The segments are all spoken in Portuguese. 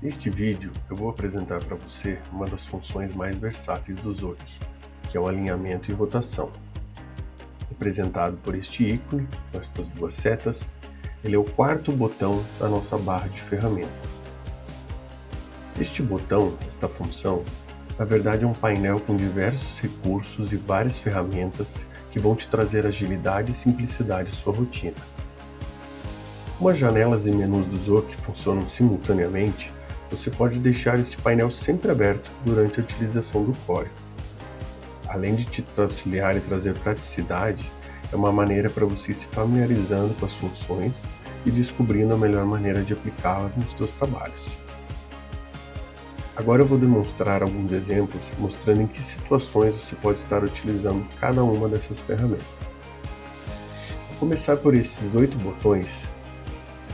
Neste vídeo eu vou apresentar para você uma das funções mais versáteis do Zoom, que é o alinhamento e rotação. Representado por este ícone, com estas duas setas, ele é o quarto botão da nossa barra de ferramentas. Este botão, esta função, na verdade é um painel com diversos recursos e várias ferramentas que vão te trazer agilidade e simplicidade em sua rotina. Com as janelas e menus do Zoom que funcionam simultaneamente, você pode deixar esse painel sempre aberto durante a utilização do Corel. Além de te auxiliar e trazer praticidade, é uma maneira para você ir se familiarizando com as funções e descobrindo a melhor maneira de aplicá-las nos seus trabalhos. Agora eu vou demonstrar alguns exemplos mostrando em que situações você pode estar utilizando cada uma dessas ferramentas. Vou começar por esses 8 botões.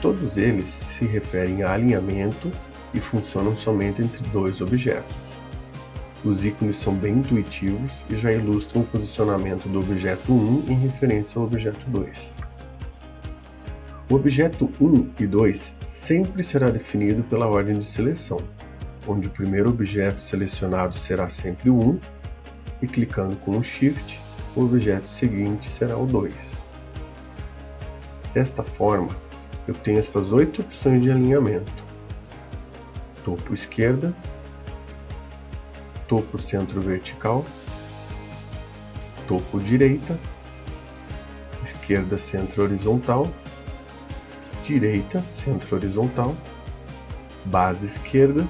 Todos eles se referem a alinhamento e funcionam somente entre dois objetos. Os ícones são bem intuitivos e já ilustram o posicionamento do objeto 1 em referência ao objeto 2. O objeto 1 e 2 sempre será definido pela ordem de seleção, onde o primeiro objeto selecionado será sempre o 1 e clicando com o Shift, o objeto seguinte será o 2. Desta forma, eu tenho estas 8 opções de alinhamento: topo esquerda, topo centro vertical, topo direita, esquerda centro horizontal, direita centro horizontal, base esquerda,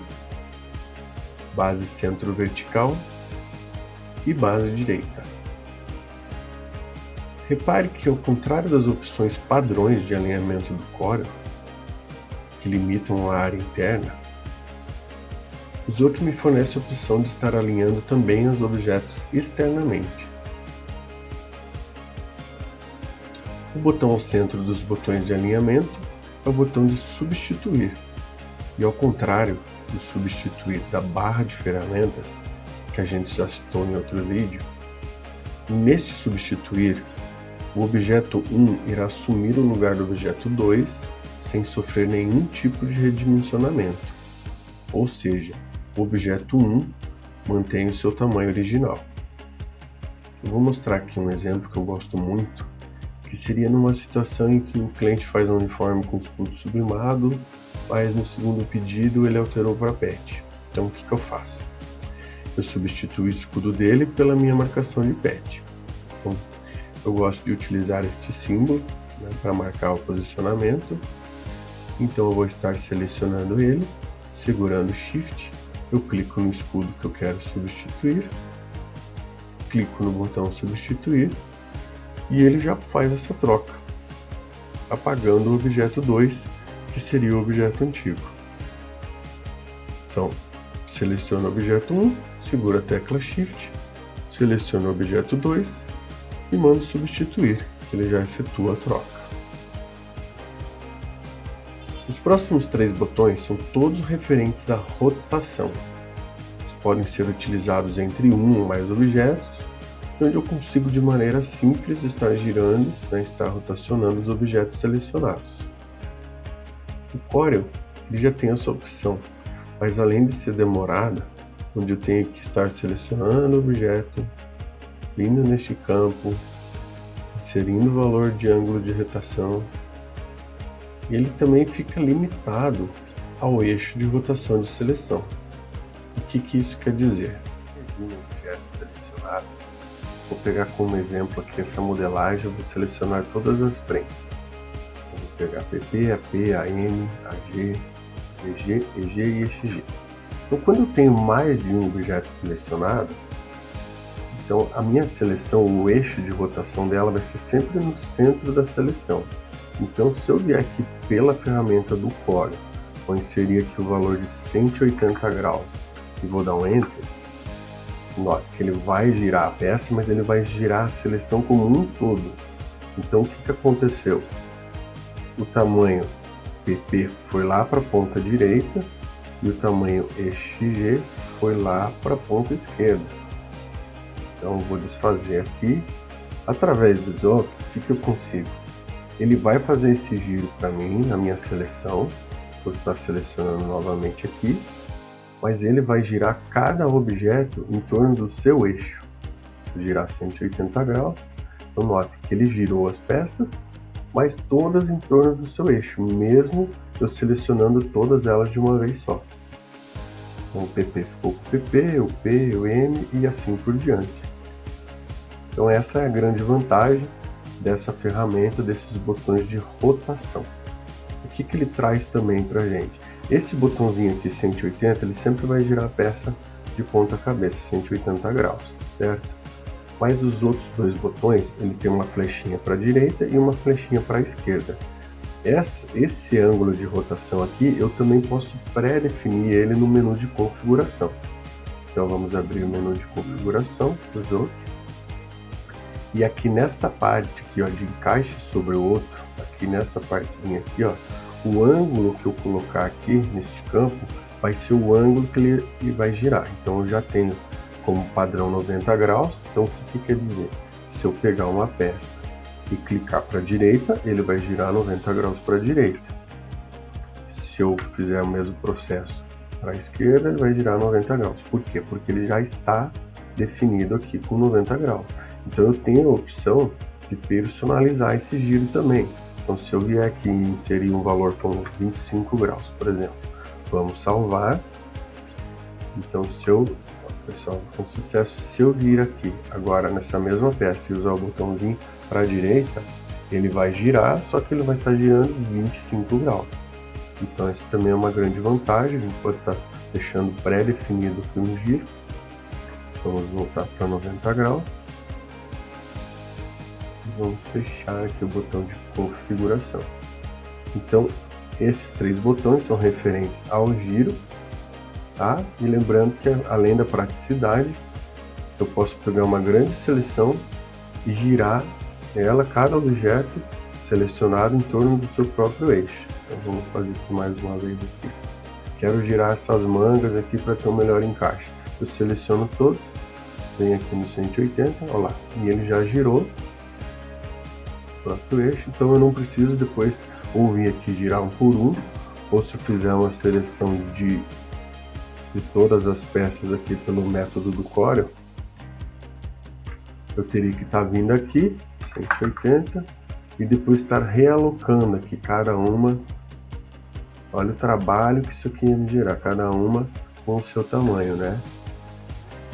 base centro vertical e base direita. Repare que, ao contrário das opções padrões de alinhamento do Corel, que limitam a área interna, o Zoom me fornece a opção de estar alinhando também os objetos externamente. O botão ao centro dos botões de alinhamento é o botão de substituir, e ao contrário do substituir da barra de ferramentas, que a gente já citou em outro vídeo, neste substituir, o objeto 1 irá assumir o lugar do objeto 2 sem sofrer nenhum tipo de redimensionamento, ou seja, o objeto 1 mantém o seu tamanho original. Eu vou mostrar aqui um exemplo que eu gosto muito, que seria numa situação em que o cliente faz um uniforme com escudo sublimado, mas no segundo pedido ele alterou para pet. Então o que eu faço? Eu substituo o escudo dele pela minha marcação de pet. Então, eu gosto de utilizar este símbolo, para marcar o posicionamento. Então eu vou estar selecionando ele, segurando Shift, eu clico no escudo que eu quero substituir, clico no botão substituir e ele já faz essa troca, apagando o objeto 2, que seria o objeto antigo. Então, seleciono o objeto 1, seguro a tecla Shift, seleciono o objeto 2 e mando substituir, que ele já efetua a troca. Os próximos 3 botões são todos referentes à rotação. Eles podem ser utilizados entre um ou mais objetos, onde eu consigo de maneira simples estar girando, estar rotacionando os objetos selecionados. O Corel ele já tem essa opção, mas além de ser demorada, onde eu tenho que estar selecionando o objeto, vindo neste campo, inserindo o valor de ângulo de rotação, e ele também fica limitado ao eixo de rotação de seleção. O que isso quer dizer? Um objeto selecionado, vou pegar como exemplo aqui essa modelagem, eu vou selecionar todas as frentes. Eu vou pegar PP, AP, AM, AG, EG, EG e EXG. Então, quando eu tenho mais de um objeto selecionado, então a minha seleção, o eixo de rotação dela vai ser sempre no centro da seleção. Então, se eu vier aqui pela ferramenta do Corel, vou inserir aqui o valor de 180 graus e vou dar um Enter, note que ele vai girar a peça, mas ele vai girar a seleção como um todo. Então, o que aconteceu? O tamanho PP foi lá para a ponta direita e o tamanho EXG foi lá para a ponta esquerda. Então, eu vou desfazer aqui. Através do Zoom, o que eu consigo? Ele vai fazer esse giro para mim, na minha seleção, vou estar selecionando novamente aqui, mas ele vai girar cada objeto em torno do seu eixo. Vou girar 180 graus, então note que ele girou as peças, mas todas em torno do seu eixo, mesmo eu selecionando todas elas de uma vez só. Então o PP ficou com o PP, o P, o M e assim por diante. Então essa é a grande vantagem dessa ferramenta, desses botões de rotação. O que ele traz também para a gente? Esse botãozinho aqui 180, ele sempre vai girar a peça de ponta cabeça, 180 graus, certo? Mas os outros dois botões, ele tem uma flechinha para a direita e uma flechinha para a esquerda. Esse ângulo de rotação aqui, eu também posso pré-definir ele no menu de configuração. Então vamos abrir o menu de configuração do Zoke. E aqui nesta parte aqui, ó, de encaixe sobre o outro, aqui nessa partezinha aqui, ó, o ângulo que eu colocar aqui neste campo vai ser o ângulo que ele vai girar. Então eu já tenho como padrão 90 graus. Então o que quer dizer? Se eu pegar uma peça e clicar para a direita, ele vai girar 90 graus para a direita. Se eu fizer o mesmo processo para a esquerda, ele vai girar 90 graus. Por quê? Porque ele já está definido aqui com 90 graus. Então eu tenho a opção de personalizar esse giro também. Então se eu vier aqui e inserir um valor como 25 graus, por exemplo, vamos salvar. Então se eu, pessoal, com sucesso, se eu vir aqui agora nessa mesma peça e usar o botãozinho para a direita, ele vai girar, só que ele vai estar girando 25 graus. Então essa também é uma grande vantagem, a gente pode estar deixando pré-definido aqui um giro. Vamos voltar para 90 graus. Vamos fechar aqui o botão de configuração. Então, esses três botões são referentes ao giro, tá? E lembrando que além da praticidade, eu posso pegar uma grande seleção e girar ela, cada objeto selecionado em torno do seu próprio eixo. Então, vamos fazer aqui mais uma vez aqui. Quero girar essas mangas aqui para ter um melhor encaixe. Eu seleciono todos, venho aqui no 180, olha lá, e ele já girou o próprio eixo, então eu não preciso depois ou vir aqui girar um por um, ou se eu fizer uma seleção de todas as peças aqui pelo método do Corel, eu teria que estar vindo aqui, 180, e depois estar realocando aqui cada uma. Olha o trabalho que isso aqui ia me gerar, cada uma com o seu tamanho, né?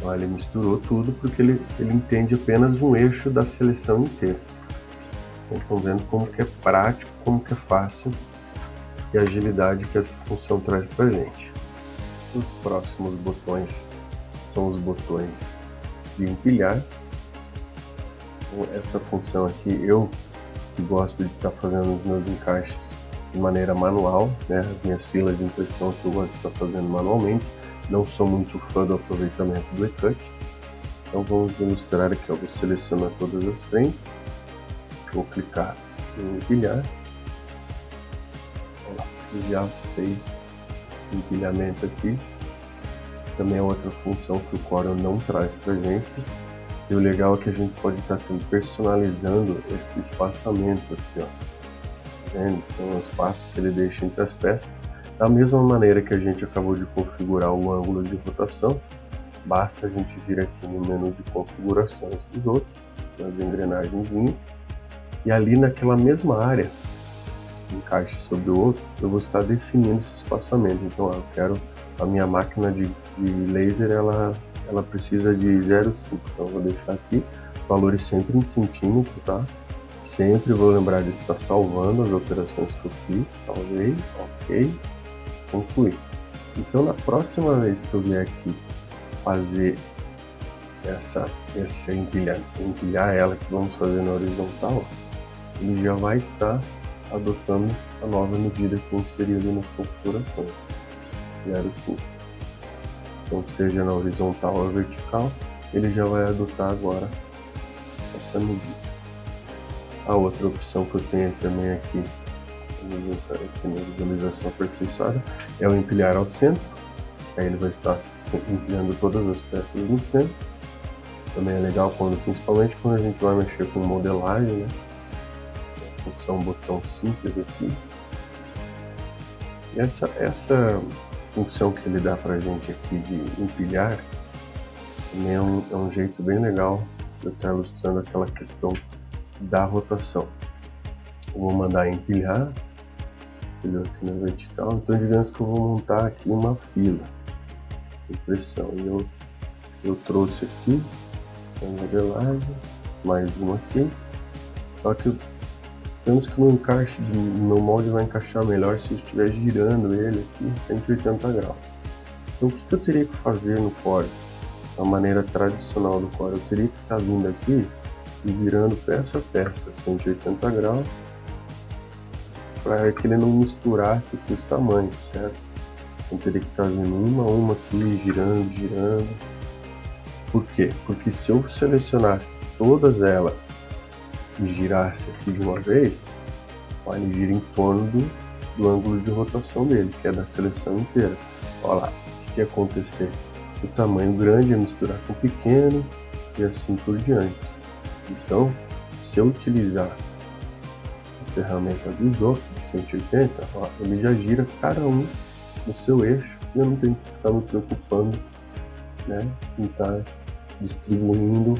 Olha, ele misturou tudo porque ele entende apenas um eixo da seleção inteira. Então, estão vendo como que é prático, como que é fácil e a agilidade que essa função traz para a gente. Os próximos botões são os botões de empilhar. Então, essa função aqui, eu que gosto de estar fazendo os meus encaixes de maneira manual, né? As minhas filas de impressão que eu gosto de estar fazendo manualmente. Não sou muito fã do aproveitamento do E-Cut. Então vamos demonstrar aqui, ó, vou selecionar todas as frentes, vou clicar em empilhar. Olha lá, já fez empilhamento aqui. Também é outra função que o Corel não traz pra gente. E o legal é que a gente pode estar personalizando esse espaçamento aqui, ó. Tá vendo? Então, o espaço que ele deixa entre as peças. Da mesma maneira que a gente acabou de configurar o ângulo de rotação, basta a gente vir aqui no menu de configurações dos outros, nas engrenagenzinhas, e ali naquela mesma área, encaixe sobre o outro, eu vou estar definindo esse espaçamento. Então, eu quero a minha máquina de laser, ela precisa de 0,5, então eu vou deixar aqui, valores sempre em centímetro, tá? Sempre vou lembrar de estar salvando as operações que eu fiz, salvei, ok, concluir. Então na próxima vez que eu vier aqui fazer essa empilhar ela que vamos fazer na horizontal, ele já vai estar adotando a nova medida que eu inseri ali nas configurações, 0,5. Então seja na horizontal ou vertical, ele já vai adotar agora essa medida. A outra opção que eu tenho também aqui na visualização aperfeiçoada é o empilhar ao centro. Aí ele vai estar empilhando todas as peças no centro. Também é legal principalmente quando a gente vai mexer com modelagem, né? A função botão simples aqui. Essa função que ele dá para a gente aqui de empilhar também é um jeito bem legal de eu estar ilustrando aquela questão da rotação. Eu vou mandar empilhar, empilhou aqui na vertical, então digamos que eu vou montar aqui uma fila de impressão, e eu trouxe aqui a modelagem, mais uma aqui, só que temos que no encaixe do meu molde vai encaixar melhor se eu estiver girando ele aqui em 180 graus. Então o que eu teria que fazer no Corel? Da maneira tradicional do Corel, eu teria que estar vindo aqui e virando peça a peça 180 graus para que ele não misturasse aqui os tamanhos, certo? Então teria que estar vindo uma a uma aqui, girando. Por quê? Porque se eu selecionasse todas elas e girasse aqui de uma vez, ele gira em torno do ângulo de rotação dele, que é da seleção inteira. Olha lá, o que ia acontecer? O tamanho grande ia misturar com o pequeno e assim por diante. Então, se eu utilizar a ferramenta do Zoc de 180, ó, ele já gira cada um no seu eixo e eu não tenho que ficar me preocupando, né, em estar distribuindo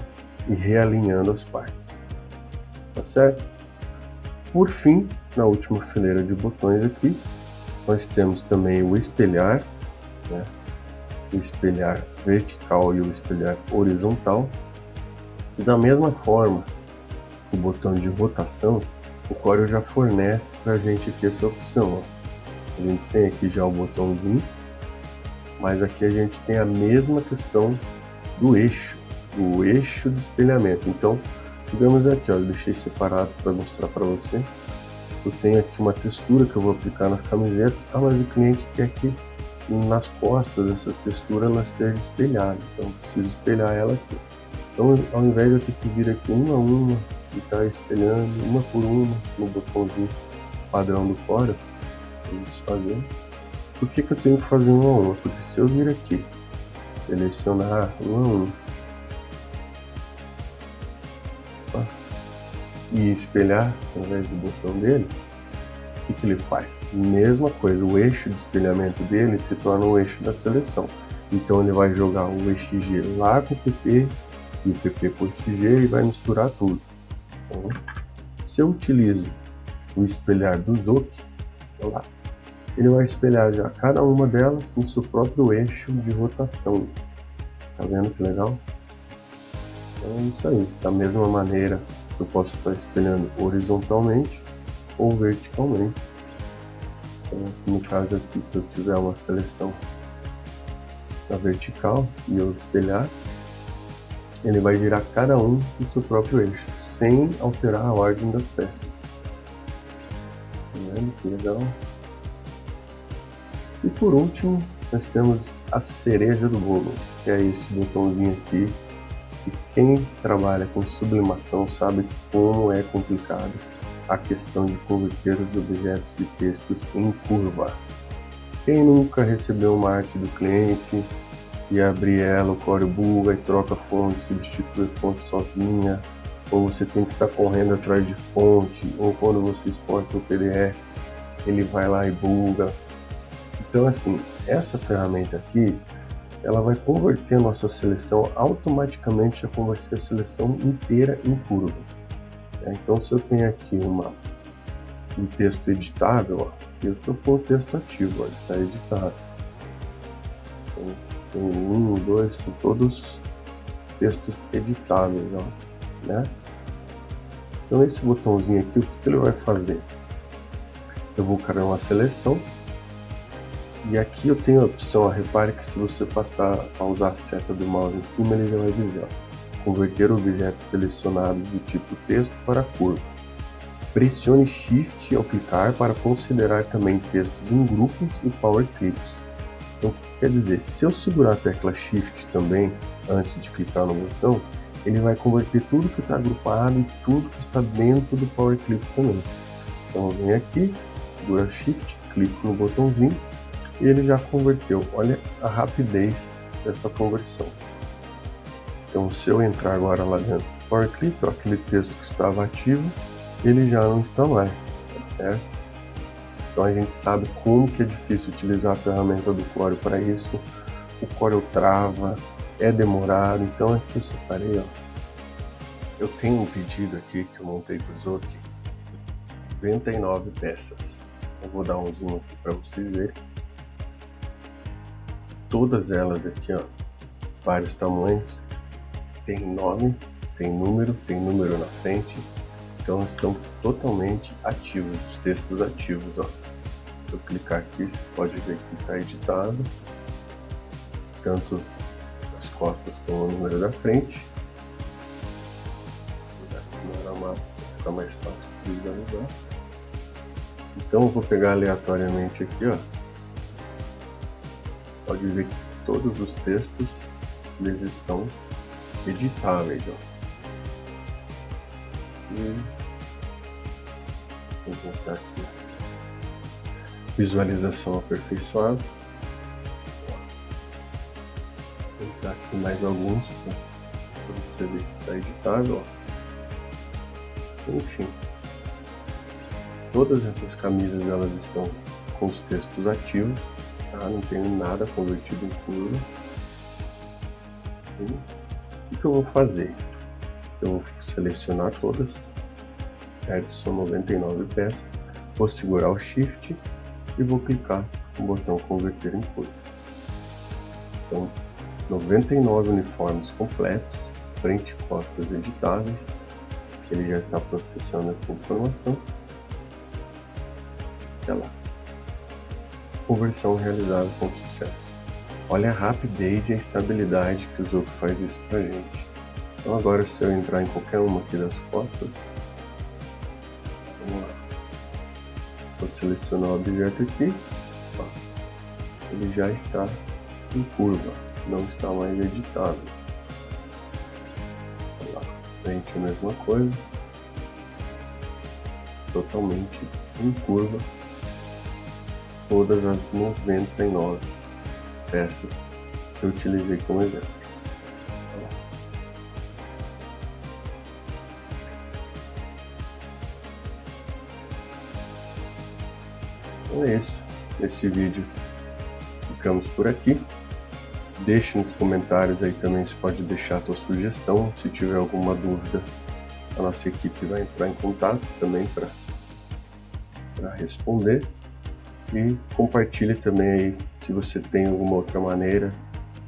e realinhando as partes. Tá certo? Por fim, na última fileira de botões aqui, nós temos também o espelhar, né? O espelhar vertical e o espelhar horizontal. E da mesma forma, o botão de rotação, o Corel já fornece para a gente aqui essa opção. Ó. A gente tem aqui já o botãozinho, mas aqui a gente tem a mesma questão do eixo, o eixo de espelhamento. Então, digamos aqui, ó, eu deixei separado para mostrar para você. Eu tenho aqui uma textura que eu vou aplicar nas camisetas, mas o cliente quer que nas costas essa textura ela esteja espelhada, então eu preciso espelhar ela aqui. Então, ao invés de eu ter que vir aqui uma a uma e estar espelhando uma por uma no botãozinho padrão do Corel, vamos fazer. Por que eu tenho que fazer uma a uma? Porque se eu vir aqui, selecionar uma a uma e espelhar através do botão dele, o que ele faz? Mesma coisa, o eixo de espelhamento dele se torna o eixo da seleção. Então ele vai jogar o EXG lá com o PP e o PP com o XG e vai misturar tudo. Então, se eu utilizo o espelhar do Zoc, olha lá, ele vai espelhar já cada uma delas no seu próprio eixo de rotação. Tá vendo que legal? Então é isso aí. Da mesma maneira, eu posso estar espelhando horizontalmente ou verticalmente. Então, no caso aqui, se eu tiver uma seleção na vertical e eu espelhar, ele vai girar cada um no seu próprio eixo, sem alterar a ordem das peças. Tá vendo que legal? E por último, nós temos a cereja do bolo, que é esse botãozinho aqui. E quem trabalha com sublimação sabe como é complicado a questão de converter os objetos e textos em curva. Quem nunca recebeu uma arte do cliente e abrir ela, o Corel buga e troca a fonte, substitui a fonte sozinha, ou você tem que estar correndo atrás de fonte, ou quando você exporta o PDF, ele vai lá e buga. Então assim, essa ferramenta aqui, ela vai converter a nossa seleção automaticamente a converter a seleção inteira em curvas. Então, se eu tenho aqui um texto editável, ó, eu estou com o texto ativo, ó, está editado. Então, tem 1, 2, são todos textos editáveis, ó, né? Então, esse botãozinho aqui, o que ele vai fazer? Eu vou criar uma seleção. E aqui eu tenho a opção, repare que se você passar a usar a seta do mouse em cima, ele já vai dizer, ó, converter objetos selecionados do tipo texto para curva. Pressione Shift ao clicar para considerar também textos em grupos e Power Clips. Então, o que quer dizer? Se eu segurar a tecla Shift também, antes de clicar no botão, ele vai converter tudo que está agrupado e tudo que está dentro do Power Clip também. Então, eu venho aqui, segura Shift, clico no botãozinho, e ele já converteu. Olha a rapidez dessa conversão. Então, se eu entrar agora lá dentro do Power Clip, ó, aquele texto que estava ativo, ele já não está mais, tá certo? Então a gente sabe como que é difícil utilizar a ferramenta do Corel para isso. O Corel trava, é demorado. Então aqui eu separei, ó. Eu tenho um pedido aqui que eu montei para o Zoki, 99 peças. Eu vou dar um zoom aqui para vocês verem. Todas elas aqui, ó, vários tamanhos, tem nome, tem número na frente, então estão totalmente ativos, os textos ativos, ó. Se eu clicar aqui, você pode ver que está editado, tanto as costas como o número da frente. Vou dar aqui no mapa para ficar mais fácil de visualizar. Então eu vou pegar aleatoriamente aqui, ó. Pode ver que todos os textos eles estão editáveis, ó. E vou colocar aqui visualização aperfeiçoada. Vou colocar aqui mais alguns para você ver que está editável, ó. Enfim, todas essas camisas elas estão com os textos ativos, tá? Não tenho nada convertido em curva. O que eu vou fazer? Eu vou selecionar todas, certo? São 99 peças, vou segurar o Shift e vou clicar no botão converter em curva. Então, 99 uniformes completos, frente e costas editáveis, ele já está processando aqui a informação. Olha lá. Conversão realizada com sucesso. Olha a rapidez e a estabilidade que o Zoki faz isso pra gente. Então agora, se eu entrar em qualquer uma aqui das costas, vamos lá. Vou selecionar o objeto aqui, ó. Ele já está em curva, não está mais editado. Olha lá, frente a mesma coisa, totalmente em curva. Todas as 99 peças que eu utilizei como exemplo. Então é isso. Nesse vídeo ficamos por aqui. Deixe nos comentários aí também, se pode deixar a tua sugestão. Se tiver alguma dúvida, a nossa equipe vai entrar em contato também para responder. E compartilhe também aí se você tem alguma outra maneira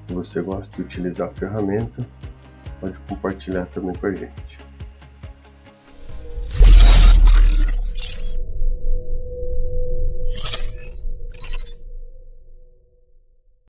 que você gosta de utilizar a ferramenta, pode compartilhar também com a gente.